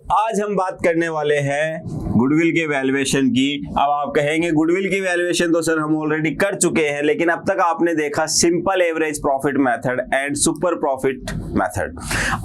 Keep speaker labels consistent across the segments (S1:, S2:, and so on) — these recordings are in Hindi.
S1: आज हम बात करने वाले हैं गुडविल के वैल्यूएशन की। अब आप कहेंगे गुडविल की वैल्यूएशन तो सर हम ऑलरेडी कर चुके हैं, लेकिन अब तक आपने देखा simple average profit method and super profit method.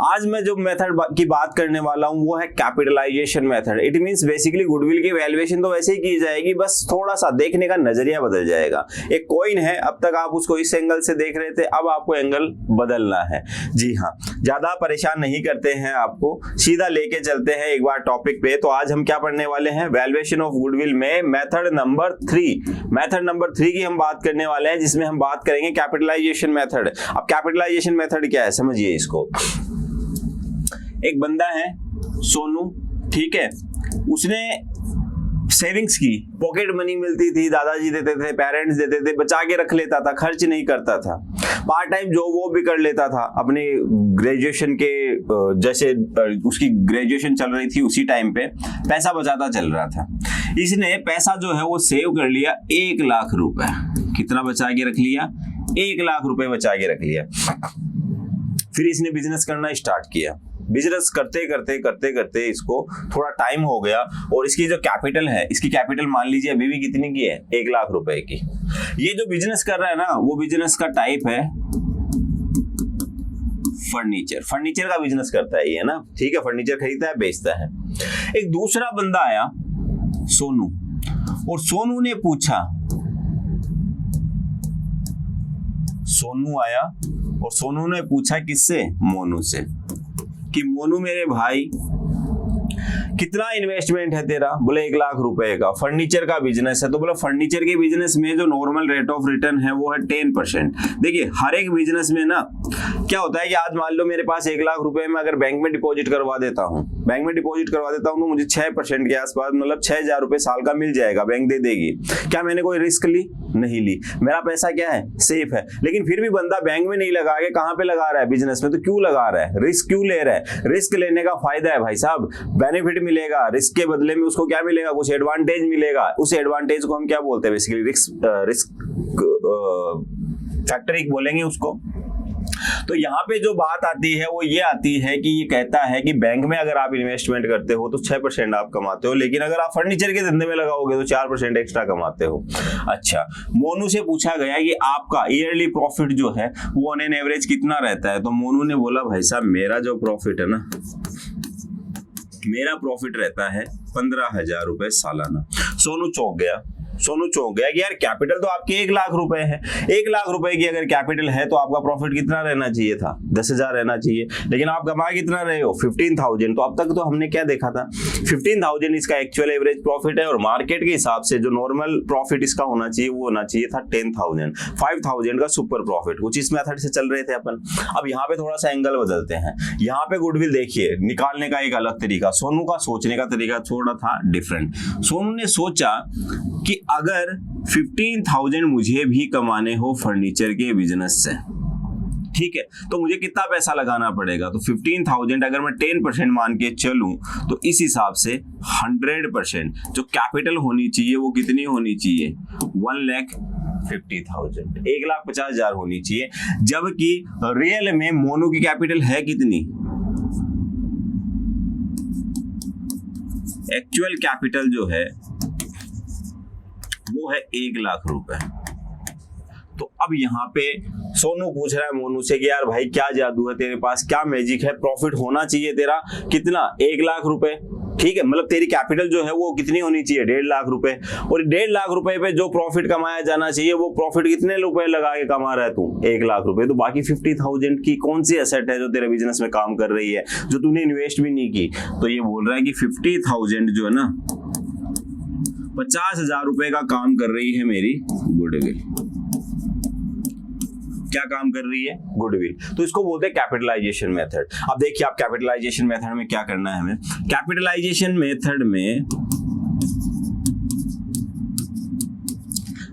S1: आज मैं जो मेथड की बात करने वाला हूं वो है capitalisation method. It means basically goodwill की वैल्यूएशन तो वैसे ही की जाएगी, बस थोड़ा सा देखने का नजरिया बदल जाएगा। एक कॉइन है, अब तक आप उसको इस एंगल से देख रहे थे, अब आपको एंगल बदलना है। जी हाँ, ज्यादा परेशान नहीं करते हैं आपको, सीधा लेके चलते हैं एक बार टॉपिक पे। तो आज हम क्या पढ़ने वाले हैं, वैल्यूएशन ऑफ गुडविल में मेथड नंबर 3 की हम बात करने वाले हैं, जिसमें हम बात करेंगे कैपिटलाइजेशन मेथड। अब कैपिटलाइजेशन मेथड क्या है समझिए इसको। एक बंदा है सोनू, ठीक है, उसने सेविंग्स की, पॉकेट मनी मिलती थी, दादाजी देते थे, पेरेंट्स देते थे, बचा के रख लेता था, खर्च नहीं करता था। पार्ट टाइम जॉब वो भी कर लेता था अपने ग्रेजुएशन के, जैसे उसकी ग्रेजुएशन चल रही थी उसी टाइम पे पैसा बचाता चल रहा था। इसने पैसा जो है वो सेव कर लिया 1 लाख रुपए। कितना बचा के रख लिया? 1 लाख रुपए बचा के रख लिया। फिर इसने बिजनेस करना स्टार्ट किया। बिजनेस करते इसको थोड़ा टाइम हो गया और इसकी जो कैपिटल है, इसकी कैपिटल मान लीजिए अभी भी कितनी की है, 1 लाख रुपए की। ये जो बिजनेस कर रहा है ना, वो बिजनेस का टाइप है फर्नीचर का बिजनेस करता है ये ना, ठीक है, फर्नीचर खरीदता है, बेचता है। एक दूसरा बंदा आया सोनू, और सोनू ने पूछा, सोनू ने पूछा किससे? मोनू से, कि मोनू मेरे भाई कितना इन्वेस्टमेंट है तेरा? बोले 1 लाख रुपए का। फर्नीचर का बिजनेस है, तो बोला फर्नीचर के बिजनेस में जो नॉर्मल रेट ऑफ रिटर्न है वो है 10%। देखिए हर एक बिजनेस में ना क्या होता है कि आज मान लो मेरे पास 1 लाख रुपए में अगर बैंक में डिपॉजिट करवा देता हूँ तो मुझे 6% के आसपास, मतलब 6,000 रुपए साल का मिल जाएगा, बैंक दे देगी। क्या मैंने कोई रिस्क ली? नहीं ली। मेरा पैसा क्या है? सेफ है। लेकिन फिर भी बंदा बैंक में नहीं लगा के कहां पे लगा रहा है? बिजनेस में। तो क्यों लगा रहा है? रिस्क क्यों ले रहा है? रिस्क लेने का फायदा है भाई साहब, बेनिफिट मिलेगा, रिस्क के बदले में उसको क्या मिलेगा? कुछ एडवांटेज मिलेगा। उस एडवांटेज को हम क्या बोलते हैं? बेसिकली रिस्क फैक्टरिंग बोलेंगे उसको। तो यहाँ पे जो बात आती है वो ये आती है कि ये कहता है कि बैंक में अगर आप इन्वेस्टमेंट करते हो तो 6% आप कमाते हो, लेकिन अगर आप फर्नीचर के धंधे में लगाओगे तो 4% एक्स्ट्रा कमाते हो। अच्छा, मोनू से पूछा गया कि आपका ईयरली प्रॉफिट जो है वो ऑन एन एवरेज कितना रहता है? तो मोनू ने बोला भाई साहब मेरा जो प्रॉफिट है ना, मेरा प्रॉफिट रहता है 15,000 रुपए सालाना। सोनू चौंक गया कि यार कैपिटल तो आपकी 1 लाख रुपए है। 1 लाख रुपए की अगर कैपिटल है तो आपका प्रॉफिट कितना रहना चाहिए था? 10,000 रहना चाहिए, लेकिन आप कमा कितना रहे हो? 15,000। तो अब तक तो हमने क्या देखा था? 15,000 इसका एक्चुअल एवरेज प्रॉफिट है, और मार्केट के हिसाब से जो नॉर्मल प्रॉफिट इसका होना चाहिए वो होना चाहिए था 10,000। 5,000 का सुपर प्रॉफिट, कुछ इस मेथड से चल रहे थे अपन। अब यहाँ पे थोड़ा सा एंगल बदलते हैं। यहाँ पे गुडविल देखिए निकालने का एक अलग तरीका, सोनू का सोचने का तरीका थोड़ा था डिफरेंट। सोनू ने सोचा कि अगर 15,000 मुझे भी कमाने हो फर्नीचर के बिजनेस से, ठीक है, तो मुझे कितना पैसा लगाना पड़ेगा? तो 15,000 अगर मैं 10% मान के चलूं तो इस हिसाब से 100% जो कैपिटल होनी चाहिए वो कितनी होनी चाहिए? 1,50,000, 1,50,000 होनी चाहिए। जबकि रियल में मोनू की कैपिटल है कितनी? एक्चुअल कैपिटल जो है वो है 1 लाख रुपए। तो अब यहाँ पे सोनू पूछ रहा है मोनू से कि यार भाई क्या जादू है तेरे पास, क्या मैजिक है? प्रॉफिट होना चाहिए तेरा कितना? 1 लाख रुपए, ठीक है, मतलब तेरी कैपिटल जो है वो कितनी होनी चाहिए? 1.5 लाख रुपए। और 1.5 लाख रुपए पे जो प्रॉफिट कमाया जाना चाहिए वो प्रॉफिट कितने रुपए लगा के कमा रहा है तू? 1 लाख रुपए। तो बाकी 50,000 की कौन सी एसेट है जो तेरे बिजनेस में काम कर रही है, जो तूने इन्वेस्ट भी नहीं की? तो ये बोल रहा है कि 50,000 जो है ना, 50,000 रुपए का काम कर रही है मेरी गुडविल। क्या काम कर रही है? गुडविल। तो इसको बोलते हैं कैपिटलाइजेशन मेथड। अब देखिए आप कैपिटलाइजेशन मेथड में क्या करना है हमें। कैपिटलाइजेशन मेथड में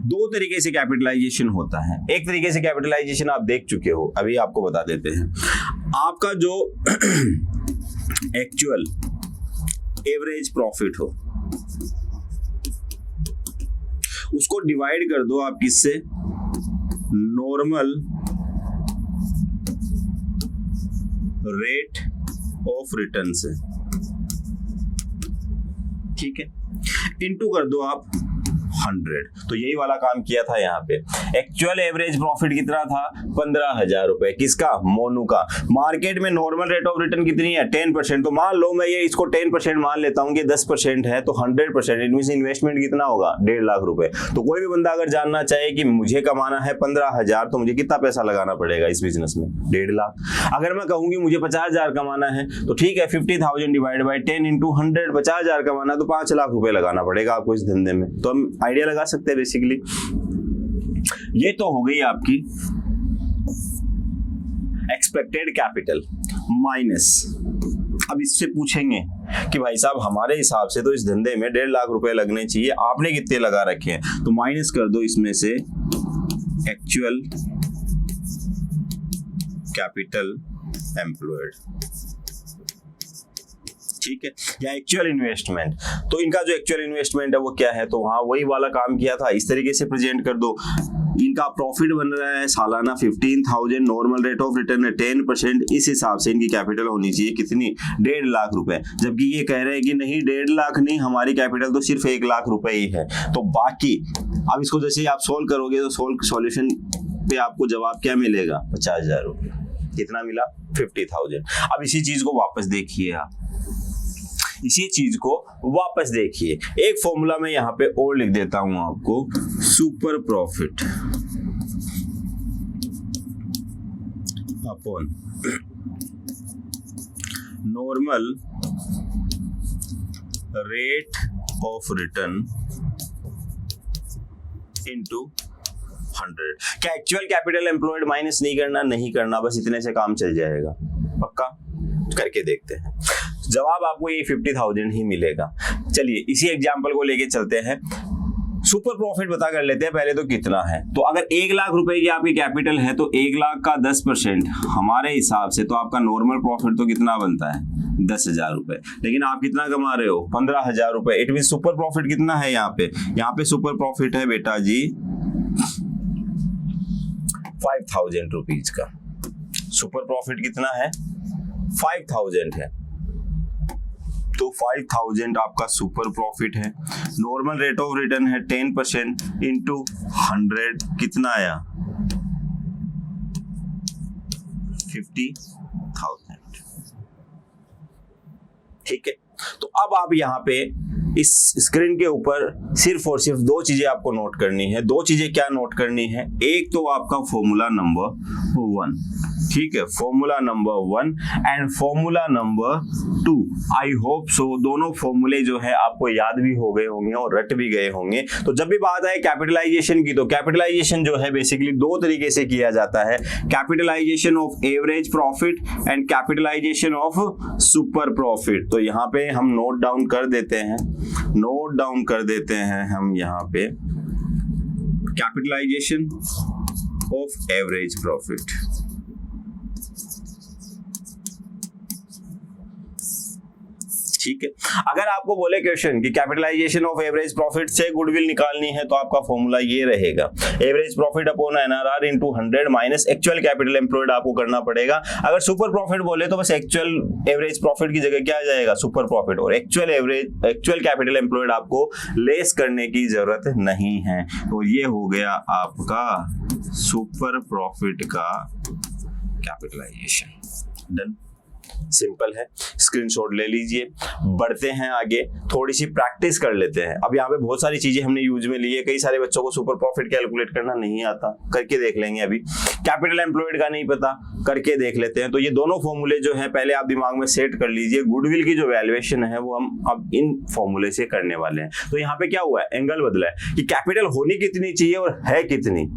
S1: 2 तरीके से कैपिटलाइजेशन होता है। एक तरीके से कैपिटलाइजेशन आप देख चुके हो, अभी आपको बता देते हैं। आपका जो एक्चुअल एवरेज प्रॉफिट हो उसको डिवाइड कर दो आप किससे? नॉर्मल रेट ऑफ रिटर्न से। ठीक है, इनटू कर दो आप 100, तो यही वाला काम किया था यहाँ पे। एक्चुअल एवरेज प्रॉफिट कितना था? 15,000 रुपए। किसका? मोनू का। मार्केट में नॉर्मल रेट ऑफ रिटर्न कितनी है? 10%। तो मान लो मैं ये इसको 10% मान लेता हूँ कि 10% है, तो 100% इन्वेस्टमेंट कितना होगा? 1.5 लाख रुपए। तो कोई भी बंदा अगर जानना चाहे कि मुझे कमाना है 15,000, तो मुझे कितना पैसा लगाना पड़ेगा इस बिजनेस में? 1.5 लाख। अगर मैं कहूँ कि मुझे 50,000 कमाना है, तो ठीक है, 50,000 डिवाइड बाई 10 इंटू 100, 50,000 कमाना है तो 5 लाख रुपए लगाना पड़ेगा आपको इस धंधे में। तो हम आइडिया लगा सकते हैं बेसिकली। ये तो हो गई आपकी एक्सपेक्टेड कैपिटल माइनस। अब इससे पूछेंगे कि भाई साहब हमारे हिसाब से तो इस धंधे में 1.5 लाख रुपए लगने चाहिए, आपने कितने लगा रखे हैं? तो माइनस कर दो इसमें से एक्चुअल कैपिटल एम्प्लॉयड, ठीक है, या एक्चुअल इन्वेस्टमेंट। तो इनका जो एक्चुअल इन्वेस्टमेंट है वो क्या है? तो वहां वही वाला काम किया था, इस तरीके से प्रेजेंट कर दो। इनका प्रॉफिट बन रहा है सालाना 15,000, नॉर्मल रेट ऑफ रिटर्न है 10%, इस हिसाब से इनकी कैपिटल होनी चाहिए कितनी? 1.5 लाख रुपए। जबकि ये कह रहे हैं कि नहीं 1.5 लाख नहीं, हमारी कैपिटल तो सिर्फ 1 लाख रुपए ही है। तो बाकी अब इसको जैसे आप सोल्व करोगे तो सॉल्यूशन पे आपको जवाब क्या मिलेगा? 50,000 रुपये। कितना मिला? 50,000। अब इसी चीज को वापस देखिए आप, इसी चीज को वापस देखिए। एक फॉर्मूला मैं यहां पे और लिख देता हूं आपको, super profit upon normal rate of return into 100। क्या एक्चुअल कैपिटल एम्प्लॉयड माइनस नहीं करना? नहीं करना, बस इतने से काम चल जाएगा। पक्का? करके देखते हैं। जवाब आपको ये 50,000 ही मिलेगा। चलिए इसी एग्जांपल को लेके चलते हैं। सुपर प्रॉफिट पता कर लेते हैं पहले तो कितना है। तो अगर 1 लाख रुपए की आपकी कैपिटल है तो 1 लाख का 10% हमारे हिसाब से तो आपका नॉर्मल प्रॉफिट तो कितना बनता है? 10,000 रुपए। लेकिन आप कितना कमा रहे हो? 15,000 रुपए। इट मीन सुपर प्रॉफिट कितना है यहाँ पे? यहाँ पे सुपर प्रॉफिट है बेटा जी 5,000 रुपीज का। सुपर प्रॉफिट कितना है? 5,000 है। तो 5,000 आपका सुपर प्रॉफिट है। नॉर्मल रेट ऑफ रिटर्न है 10% इंटू 100, कितना आया? 50,000। ठीक है, तो अब आप यहाँ पे इस स्क्रीन के ऊपर सिर्फ और सिर्फ 2 चीजें आपको नोट करनी है। 2 चीजें क्या नोट करनी है? एक तो आपका फॉर्मूला नंबर 1, ठीक है, formula number 1 and formula number 2। I hope so दोनों फॉर्मूले जो है आपको याद भी हो गए होंगे और रट भी गए होंगे। तो जब भी बात आए कैपिटलाइजेशन की, तो कैपिटलाइजेशन जो है बेसिकली 2 तरीके से किया जाता है, capitalisation of average profit and capitalisation of super profit. तो यहाँ पे हम नोट डाउन कर देते हैं हम यहाँ पे कैपिटलाइजेशन ऑफ एवरेज प्रॉफिट। ठीक है, अगर आपको बोले क्वेश्चन कि कैपिटलाइजेशन ऑफ एवरेज प्रॉफिट से गुडविल निकालनी है तो आपका फॉर्मूला ये रहेगा, average profit upon NRR into 100 minus actual capital employed आपको करना पड़ेगा। अगर सुपर प्रॉफिट बोले तो बस एक्चुअल एवरेज प्रॉफिट की जगह क्या आ जाएगा? सुपर प्रॉफिट, और एक्चुअल कैपिटल एम्प्लॉयड आपको लेस करने की जरूरत नहीं है। तो ये हो गया आपका सुपर प्रॉफिट का कैपिटलाइजेशन। डन, सिंपल है, स्क्रीनशॉट ले लीजिए। बढ़ते हैं आगे, थोड़ी सी प्रैक्टिस कर लेते हैं। अब यहाँ पे बहुत सारी चीजें हमने यूज में ली है। कई सारे बच्चों को सुपर प्रॉफिट कैलकुलेट करना नहीं आता, करके देख लेंगे। अभी कैपिटल एम्प्लॉयड का नहीं पता, करके देख लेते हैं। तो ये दोनों फॉर्मूले जो है पहले आप दिमाग में सेट कर लीजिए। गुडविल की जो वैल्यूएशन है वो हम अब इन फॉर्मूले से करने वाले हैं। तो यहाँ पे क्या हुआ है? एंगल बदला है कि कैपिटल होनी कितनी चाहिए और है कितनी,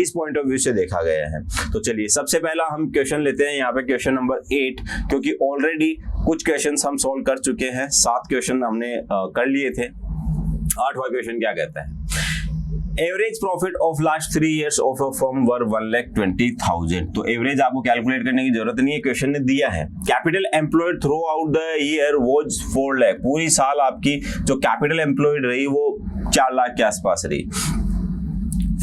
S1: इस पॉइंट ऑफ व्यू से देखा गया है। तो चलिए सबसे पहला हम क्वेश्चन लेते हैं, यहाँ पे क्वेश्चन नंबर 8, क्योंकि ऑलरेडी कुछ क्वेश्चंस हम सॉल्व कर चुके हैं। 7 क्वेश्चन हमने कर लिए थे। 8वां क्वेश्चन क्या कहता है? Average profit of last 3 years of a firm were 1,20,000। तो एवरेज आपको कैलकुलेट करने की जरूरत नहीं है, क्वेश्चन ने दिया है। Capital employed through out the year was 4 lakh. पूरी साल आपकी जो कैपिटल एम्प्लॉयड रही वो 4 लाख के आसपास रही।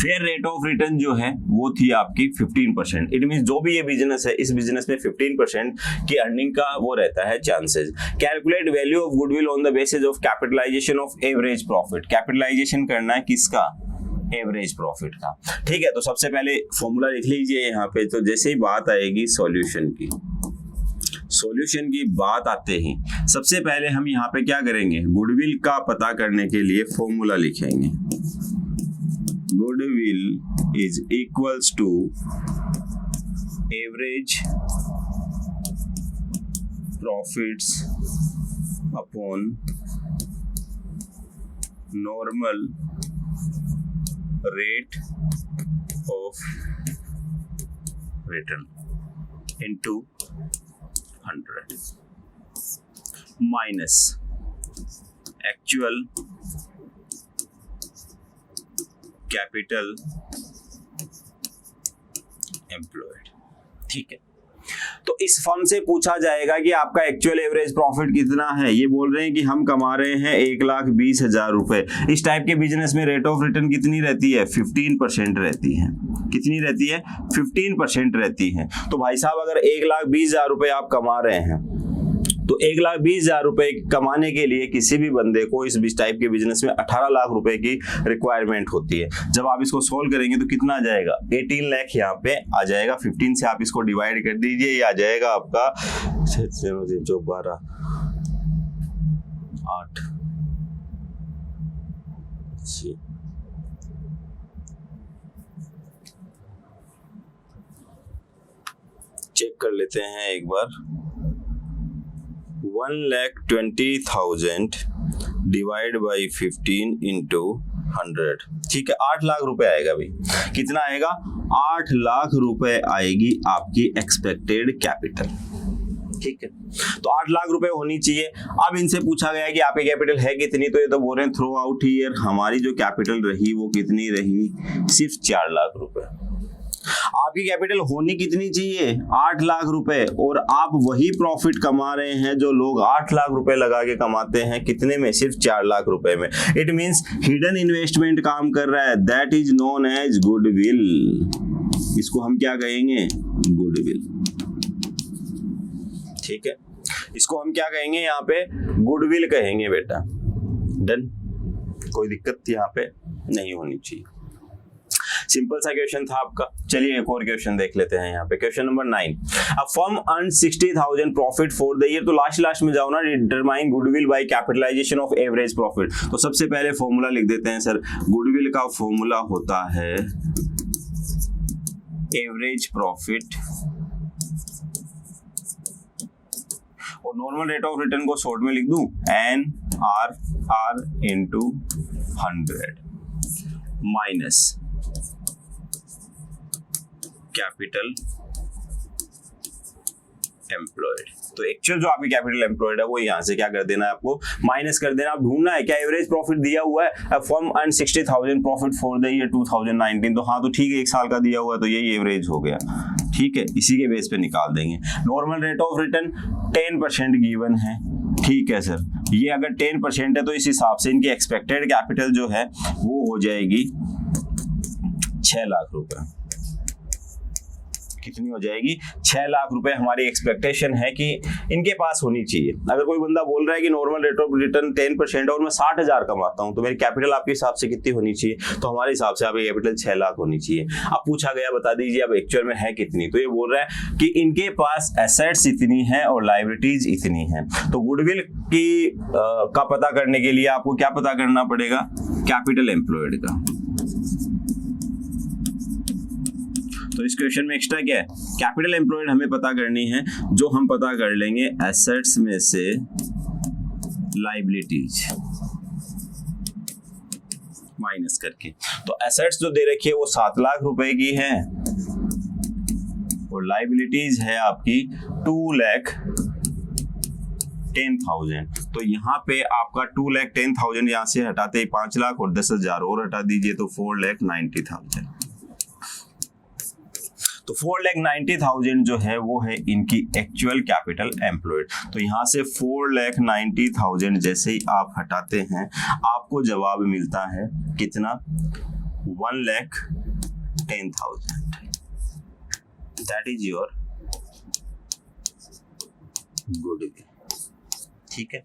S1: फेयर रेट ऑफ रिटर्न जो है वो थी आपकी 15%। इट मीन जो भी ये बिजनेस है, इस बिजनेस में 15% की अर्निंग का वो रहता है chances. Calculate value of goodwill on the basis of capitalisation of average profit. Capitalisation करना है किसका? एवरेज प्रॉफिट का। ठीक है, तो सबसे पहले फॉर्मूला लिख लीजिए यहाँ पे। तो जैसे ही बात आएगी सॉल्यूशन की, सॉल्यूशन की बात आते ही सबसे पहले हम यहाँ पे क्या करेंगे? गुडविल का पता करने के लिए फॉर्मूला लिखेंगे। Goodwill is equals to average profits upon normal rate of return into 100 minus actual capital employed. ठीक है, तो इस फर्म से पूछा जाएगा कि आपका एक्चुअल एवरेज प्रॉफिट कितना है। ये बोल रहे हैं कि हम कमा रहे हैं 1,20,000 रुपए। इस टाइप के बिजनेस में रेट ऑफ रिटर्न कितनी रहती है? 15% रहती है। कितनी रहती है? 15% रहती है। तो भाई साहब अगर 1,20,000 रुपए आप कमा रहे हैं तो 1,20,000 रुपए कमाने के लिए किसी भी बंदे को इस टाइप के बिजनेस में 18 लाख रुपए की रिक्वायरमेंट होती है। जब आप इसको सोल्व करेंगे तो कितना आ जाएगा? 18 लाख यहाँ पे आ जाएगा। 15 से आप इसको डिवाइड कर दीजिए, ये आ जाएगा आपका 12 8 चेक कर लेते हैं एक बार। 1,20,000 डिवाइड बाई 15 इंटू 100। ठीक है, 8 लाख रुपए आएगा भाई। कितना आएगा? 8 लाख रुपए आएगी आपकी एक्सपेक्टेड कैपिटल। ठीक है, तो 8 लाख रुपए होनी चाहिए। अब इनसे पूछा गया कि आपकी कैपिटल है कितनी, तो ये तो बोल रहे हैं थ्रो आउट हियर। हमारी जो कैपिटल रही वो कितनी रही? सिर्फ 4 लाख रुपए। आपकी कैपिटल होनी कितनी चाहिए? 8 लाख रुपए। और आप वही प्रॉफिट कमा रहे हैं जो लोग 8 लाख रुपए लगा के कमाते हैं। कितने में? सिर्फ 4 लाख रुपए में। इट मींस हिडन इन्वेस्टमेंट काम कर रहा है। That is known as goodwill. इसको हम क्या कहेंगे? गुडविल। ठीक है, इसको हम क्या कहेंगे? यहाँ पे गुडविल कहेंगे बेटा। डन, कोई दिक्कत यहाँ पे नहीं होनी चाहिए। सिंपल सा क्वेश्चन था आपका। चलिए एक और क्वेश्चन देख लेते हैं यहाँ पे। Question number 9। A firm earn 60,000 profit for the year. तो लास्ट में जाओ ना, determine goodwill by capitalisation of average profit. तो सबसे पहले फॉर्मूला लिख देते हैं सर। गुडविल का फॉर्मूला होता है एवरेज प्रॉफिट और नॉर्मल रेट ऑफ रिटर्न को शॉर्ट में लिख दूं NRR into 100 minus capital employed. तो एक्चुअल जो आपकी कैपिटल एम्प्लॉयड है वो यहाँ से क्या कर देना है? आपको माइनस कर देना। आप ढूंढना है क्या एवरेज प्रॉफिट दिया हुआ है। Firm earn 60,000 profit for the year 2019। तो हाँ, तो ठीक है, 1 साल का दिया हुआ है तो यही एवरेज हो गया। ठीक है, इसी के बेस पे निकाल देंगे। Normal rate of return 10% given है। ठीक है सर, ये अगर 10% है तो इस हिसाब से इनकी एक्सपेक्टेड कैपिटल जो है वो हो जाएगी 6 लाख रुपए। कितनी हो जाएगी? 6 लाख रुपए हमारी एक्सपेक्टेशन है कि इनके पास होनी चाहिए। अगर कोई बंदा बोल रहा है कि नॉर्मल रेट ऑफ रिटर्न 10% और मैं 60,000 कमाता हूं तो मेरी कैपिटल आपके हिसाब से कितनी होनी चाहिए? तो हमारे हिसाब से आपकी कैपिटल 6 लाख होनी चाहिए। अब पूछा गया बता दीजिए अब एक्चुअल में है कितनी। तो ये बोल रहा है कि इनके पास एसेट्स इतनी है और लायबिलिटीज इतनी है। तो गुडविल की का पता करने के लिए आपको क्या पता करना पड़ेगा? कैपिटल एम्प्लॉयड का। तो इस क्वेश्चन में एक्स्ट्रा क्या है? कैपिटल एम्प्लॉयड हमें पता करनी है, जो हम पता कर लेंगे एसेट्स में से लायबिलिटीज माइनस करके। तो एसेट्स जो दे रखी है वो 7 लाख रुपए की है और लायबिलिटीज है आपकी 2,10,000। तो यहाँ पे आपका 2,10,000 यहाँ से हटाते ही 5 लाख और 10,000 और हटा दीजिए तो 4,90,000। तो 4,90,000 जो है वो है इनकी एक्चुअल कैपिटल एम्प्लॉयड। तो यहाँ से 4,90,000 जैसे ही आप हटाते हैं आपको जवाब मिलता है कितना? 1,10,000, दैट इज योर गुडविल। ठीक है,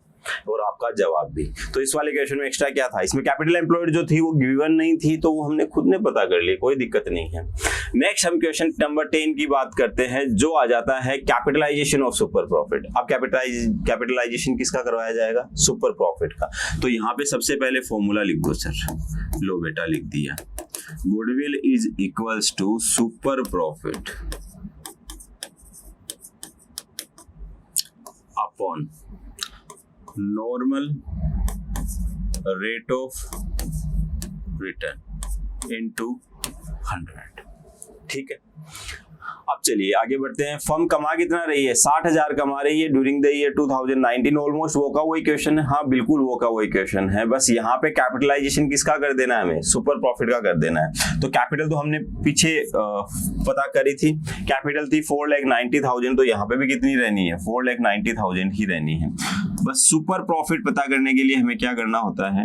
S1: और आपका जवाब भी। तो इस वाले क्वेश्चन में एक्स्ट्रा क्या था, इसमें कैपिटल एम्प्लॉयड जो थी वो गिवन नहीं थी, तो वो हमने खुद ने पता कर ली, कोई दिक्कत नहीं है। नेक्स्ट हम क्वेश्चन नंबर 10 की बात करते हैं, जो आ जाता है कैपिटलाइजेशन ऑफ सुपर प्रॉफिट। अब कैपिटलाइजेशन किसका करवाया जाएगा, सुपर प्रॉफिट का। तो यहाँ पे सबसे पहले फॉर्मूला लिख दो सर, लो बेटा लिख दिया, goodwill is equals to super profit upon normal rate of return into 100। ठीक है, अब चलिए आगे बढ़ते हैं। फर्म कमा कितना रही है, 60,000 कमा रही है ड्यूरिंग द ईयर 2019। ऑलमोस्ट वो का वही क्वेश्चन है, हाँ बिल्कुल वो का वही क्वेश्चन है, बस यहाँ पे कैपिटलाइजेशन किसका कर देना है, हमें सुपर प्रॉफिट का कर देना है। तो कैपिटल तो हमने पीछे पता करी थी, कैपिटल थी 4,90,000, तो यहाँ पे भी कितनी रहनी है, 4,90,000 ही रहनी है। बस सुपर प्रॉफिट पता करने के लिए हमें क्या करना होता है,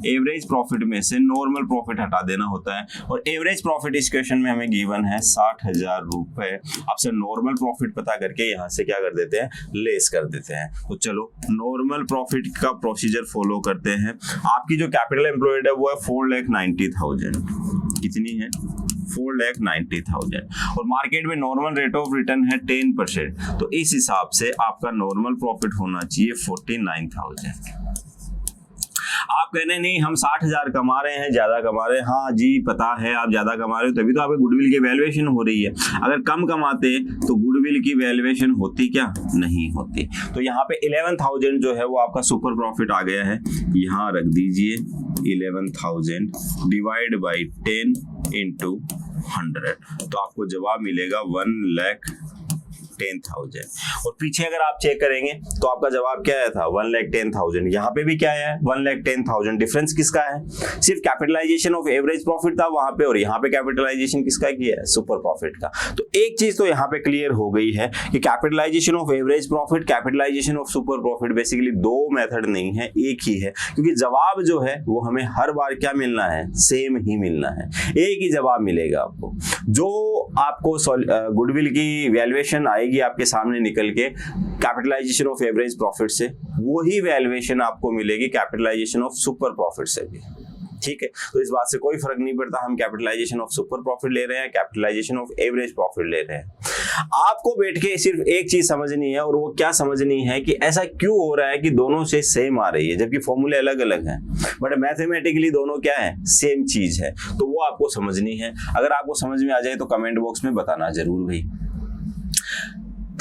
S1: एवरेज प्रॉफिट में से नॉर्मल प्रॉफिट हटा देना होता है, और एवरेज प्रॉफिट इस क्वेश्चन में हमें गिवन है 60,000 रुपए। आपसे नॉर्मल प्रॉफिट पता करके यहाँ से क्या कर देते हैं, लेस कर देते हैं। तो चलो नॉर्मल प्रॉफिट का प्रोसीजर फॉलो करते हैं। आपकी जो कैपिटल एम्प्लॉयड है वो है 4,90,000, कितनी है, 4,90,000, और मार्केट में नॉर्मल रेट ऑफ रिटर्न है 10%, तो इस हिसाब से आपका नॉर्मल प्रॉफिट होना चाहिए 49,000। आप कह रहे हैं नहीं हम 60,000 कमा रहे हैं, ज्यादा कमा रहे हैं, हाँ जी पता है आप ज्यादा कमा रहे हो, तभी तो आपकी गुडविल की वैल्यूएशन हो रही है। अगर कम कमाते तो गुडविल की वैल्यूएशन होती क्या, नहीं होती। तो यहाँ पे 11,000 जो है वो आपका सुपर प्रॉफिट आ गया है, यहाँ रख दीजिए 11,000 डिवाइड बाई 10 इंटू 100, तो आपको जवाब मिलेगा 1,10,000। और पीछे अगर आप चेक करेंगे तो आपका जवाब क्या आया था, 1,10,000। यहाँ पे भी क्या है, 1,10,000। डिफरेंस किसका है, सिर्फ कैपिटलाइजेशन ऑफ एवरेज प्रॉफिट था वहां पे, और यहाँ पे कैपिटलाइजेशन किसका किया है, सुपर प्रॉफिट का। तो एक चीज तो यहाँ पे क्लियर हो गई है कि capitalisation of average profit, capitalisation of super profit basically दो मेथड नहीं है, एक ही है, क्योंकि जवाब जो है वो हमें हर बार क्या मिलना है, सेम ही मिलना है, एक ही जवाब मिलेगा आपको। जो आपको गुडविल की वैल्यूएशन आएगी आपके सामने निकल के कैपिटलाइजेशन ऑफ एवरेज प्रॉफिट से, वही वैल्यूएशन आपको मिलेगी कैपिटलाइजेशन ऑफ सुपर प्रॉफिट से भी। ठीक है, तो इस बात से कोई फर्क नहीं पड़ता हम कैपिटलाइजेशन ऑफ सुपर प्रॉफिट ले रहे हैं, कैपिटलाइजेशन ऑफ एवरेज प्रॉफिट ले रहे हैं। आपको बैठ के सिर्फ एक चीज समझनी है, और वो क्या समझनी है कि ऐसा क्यों हो रहा है कि दोनों से सेम आ रही है जबकि फॉर्मूले अलग अलग हैं, बट मैथमेटिकली दोनों क्या है, सेम चीज है। तो वो आपको समझनी है। अगर आपको समझ में आ जाए तो कमेंट बॉक्स में बताना जरूर भाई।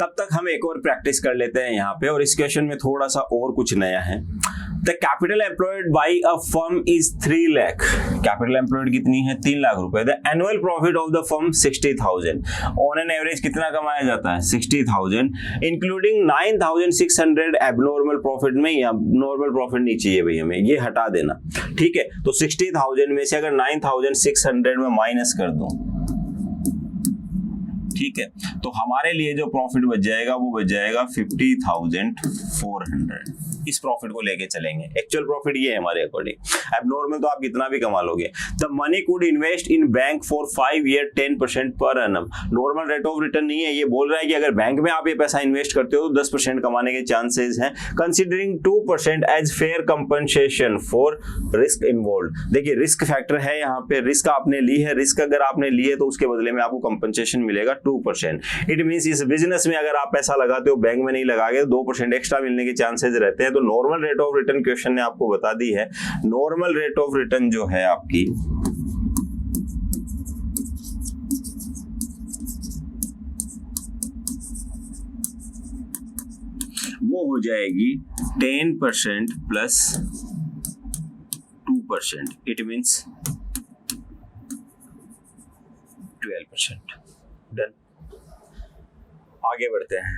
S1: तब तक हम एक और प्रैक्टिस कर लेते हैं यहाँ पे, और इस क्वेश्चन में थोड़ा सा और कुछ नया है। The capital employed by a firm is 3 lakh. Capital employed कितनी है, 3 लाख रुपए। The annual profit of the firm 60,000। On an average कितना कमाया जाता है, 60,000, इंक्लूडिंग 9,600 एबनॉर्मल प्रॉफिट में। या नॉर्मल प्रॉफिट नहीं चाहिए भाई हमें, ये हटा देना। ठीक है, तो 60,000 में से अगर 9,600 में माइनस कर दूं, ठीक है, तो हमारे लिए जो प्रॉफिट बच जाएगा वो बच जाएगा 50,400। इस प्रॉफिट को लेके चलेंगे। एक्चुअल प्रॉफिट ये है हमारे अकॉर्डिंग। एबनॉर्मल तो आप कितना भी कमा लोगे। The money could invest in bank for 5 year 10% per annum. Normal rate of return नहीं है, ये बोल रहा है कि अगर बैंक में आप ये पैसा इन्वेस्ट करते हो तो 10% कमाने के चांसेस हैं, considering 2% as fair compensation for risk involve. देखिए रिस्क फैक्टर है यहाँ पे, रिस्क आपने ली है, रिस्क अगर आपने ली है तो उसके बदले में आपको कंपनसेशन मिलेगा 2%। इट मींस इस बिजनेस में अगर आप पैसा लगाते हो, बैंक में नहीं लगागे, 2% एक्स्ट्रा मिलने के चांसेस रहते हैं। तो normal rate of return question ने आपको बता दी है। नॉर्मल रेट ऑफ रिटर्न जो है आपकी वो हो जाएगी 10% प्लस 2%। It means 12%। डन। आगे बढ़ते हैं।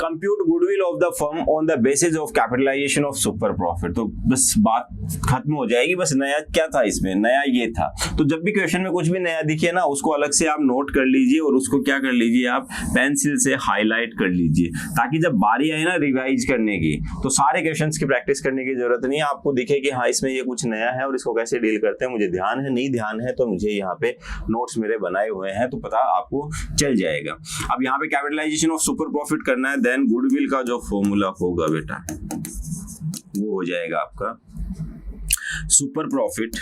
S1: Compute goodwill of the firm on the basis of capitalisation of super profit. तो बस बात खत्म हो जाएगी। बस नया क्या था इसमें, नया ये था। तो जब भी क्वेश्चन में कुछ भी नया दिखे ना, उसको अलग से आप नोट कर लीजिए और उसको क्या कर लीजिए, आप पेंसिल से हाईलाइट कर लीजिए, ताकि जब बारी आए ना रिवाइज करने की, तो सारे क्वेश्चंस की प्रैक्टिस करने की जरूरत नहीं है। आपको दिखे कि हाँ इसमें ये कुछ नया है और इसको कैसे डील करते हैं, मुझे ध्यान है, नहीं ध्यान है तो मुझे यहाँ पे नोट्स मेरे बनाए हुए हैं, तो पता आपको चल जाएगा। अब यहाँ पे कैपिटलाइजेशन ऑफ सुपर प्रॉफिट करना है, देन गुडविल का जो फॉर्मूला होगा बेटा वो हो जाएगा आपका super profit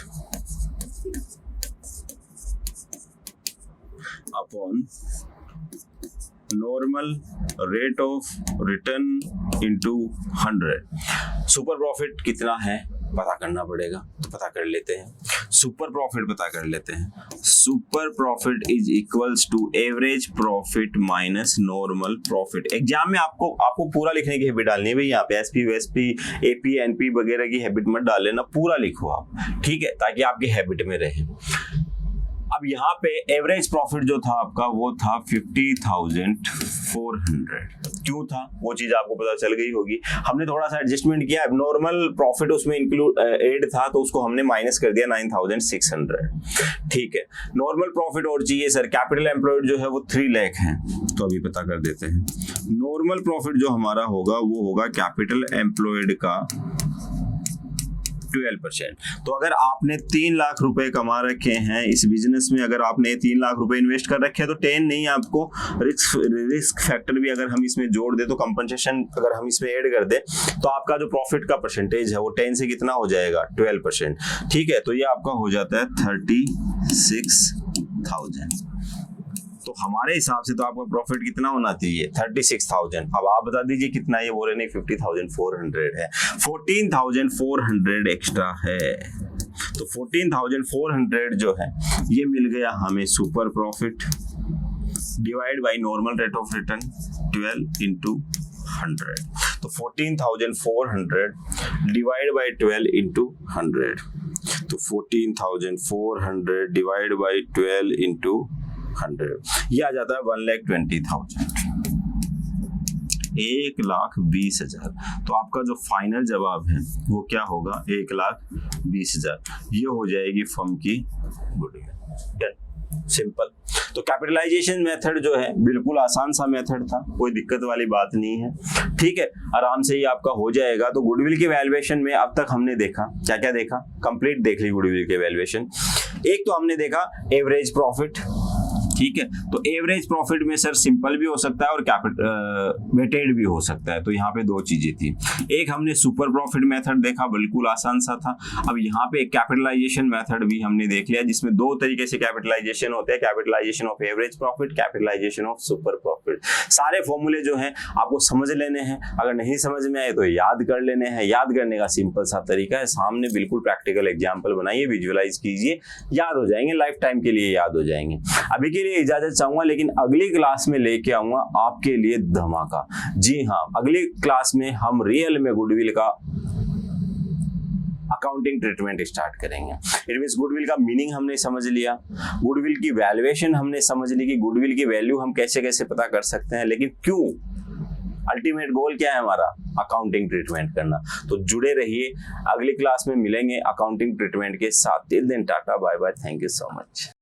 S1: upon normal rate of return into 100। Super profit कितना है पता करना पड़ेगा, तो पता कर लेते हैं। सुपर प्रॉफिट पता कर लेते हैं। Super profit is equals to average profit minus normal profit. Exam में आपको पूरा लिखने की हैबिट डालनी है भाई। यहाँ पे एसपी वेसपी एपी एनपी वगैरह की हैबिट मत डाल लेना, पूरा लिखो आप, ठीक है, ताकि आपकी हैबिट में रहे। अब यहाँ पे एवरेज प्रॉफिट जो था आपका वो था 50,400। क्यों था वो चीज आपको पता चल गई होगी। हमने थोड़ा सा एडजस्टमेंट किया, नॉर्मल प्रॉफिट उसमें इंक्लूड एड था तो उसको हमने माइनस कर दिया 9,600। ठीक है, नॉर्मल प्रॉफिट और चाहिए सर, कैपिटल एम्प्लॉयड जो है वो 3 लाख है, तो अभी पता कर देते हैं। नॉर्मल प्रॉफिट जो हमारा होगा वो होगा कैपिटल एम्प्लॉयड का 12%। तो अगर आपने 3 लाख रुपए कमा रखे हैं इस बिजनेस में, अगर आपने 3 लाख रुपए इन्वेस्ट कर रखे हैं, तो 10 नहीं, आपको रिस्क फैक्टर भी अगर हम इसमें जोड़ दे, तो कंपनसेशन अगर हम इसमें ऐड कर दे, तो आपका जो प्रॉफिट का परसेंटेज है वो 10 से कितना हो जाएगा 12%। ठीक है, तो ये आपका हो जाता है 36,000। तो हमारे हिसाब से तो आपका प्रॉफिट कितना होना चाहिए 36,000। अब आप बता दीजिए कितना, ये बोल रहे नहीं 50,400 है, 14,400 एक्स्ट्रा है। तो 14,400 जो है ये मिल गया हमें super profit divide by normal rate of return 12 into 100। तो 14,400 डिवाइड बाय 12 इंटू 100, तो 14,400 डिवाइड बाय 12 इंटू 100, ये आ जाता है 1,20,000, 1,20,000। तो आपका जो फाइनल जवाब है वो क्या होगा 1,20,000। ये हो जाएगी फर्म की गुडविल। Done, simple. तो कैपिटलाइजेशन मेथड जो है बिल्कुल आसान सा मेथड था, कोई दिक्कत वाली बात नहीं है। ठीक है, आराम से ही आपका हो जाएगा। तो गुडविल की वैल्यूएशन में अब तक हमने देखा क्या क्या देखा, कंप्लीट देख ली गुडविल की वैल्यूएशन। एक तो हमने देखा एवरेज प्रॉफिट, ठीक है, तो एवरेज प्रॉफिट में सर सिंपल भी हो सकता है और वेटेड भी हो सकता है। तो यहाँ पे 2 चीजें थी। एक हमने सुपर प्रॉफिट मेथड देखा, बिल्कुल आसान सा था। अब यहाँ पे कैपिटलाइजेशन मेथड भी हमने देख लिया, जिसमें 2 तरीके से कैपिटलाइजेशन होते हैं, capitalisation of average profit, capitalisation of super profit. सारे फॉर्मूले जो हैं आपको समझ लेने हैं, अगर नहीं समझ में आए तो याद कर लेने हैं। याद करने का सिंपल सा तरीका है, सामने बिल्कुल प्रैक्टिकल एग्जाम्पल बनाइए, विजुअलाइज कीजिए, याद हो जाएंगे, लाइफ टाइम के लिए याद हो जाएंगे। अभी के लिए इजाजत चाहूंगा, लेकिन अगली क्लास में लेके आऊंगा आपके लिए धमाका। जी हाँ, अगली क्लास में हम रियल में गुडविल का अकाउंटिंग ट्रीटमेंट स्टार्ट करेंगे। इट मींस गुडविल का मीनिंग हमने समझ लिया, गुडविल की वैल्यूएशन हमने समझ ली कि गुडविल की वैल्यू हम कैसे कैसे पता कर सकते हैं, लेकिन क्यों, अल्टीमेट गोल क्या है हमारा, अकाउंटिंग ट्रीटमेंट करना। तो जुड़े रहिए, अगली क्लास में मिलेंगे अकाउंटिंग ट्रीटमेंट के साथ। Till then tata bye bye, thank you so much.